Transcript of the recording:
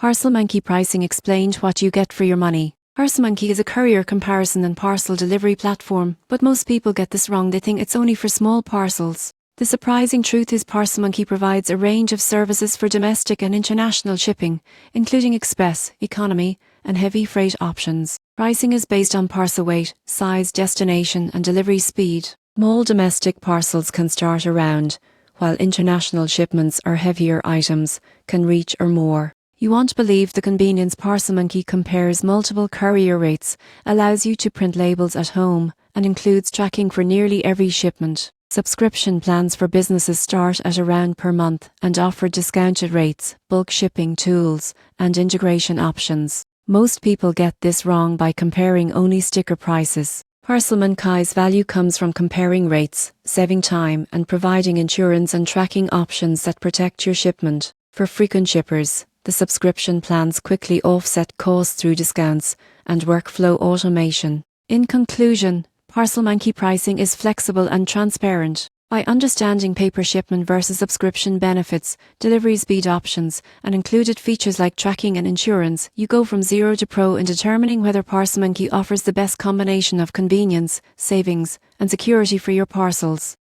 ParcelMonkey pricing explained what you get for your money. ParcelMonkey is a courier comparison and parcel delivery platform, but most people get this wrong. They think it's only for small parcels. The surprising truth is ParcelMonkey provides a range of services for domestic and international shipping, including express, economy, and heavy freight options. Pricing is based on parcel weight, size, destination, and delivery speed. Small domestic parcels can start around, while international shipments or heavier items can reach or more. You won't believe the convenience. ParcelMonkey compares multiple courier rates, allows you to print labels at home, and includes tracking for nearly every shipment. Subscription plans for businesses start at around per month and offer discounted rates, bulk shipping tools, and integration options. Most people get this wrong by comparing only sticker prices. ParcelMonkey's value comes from comparing rates, saving time, and providing insurance and tracking options that protect your shipment. For frequent shippers, the subscription plans quickly offset costs through discounts and workflow automation. In conclusion, ParcelMonkey pricing is flexible and transparent. By understanding paper shipment versus subscription benefits, delivery speed options, and included features like tracking and insurance, you go from zero to pro in determining whether ParcelMonkey offers the best combination of convenience, savings, and security for your parcels.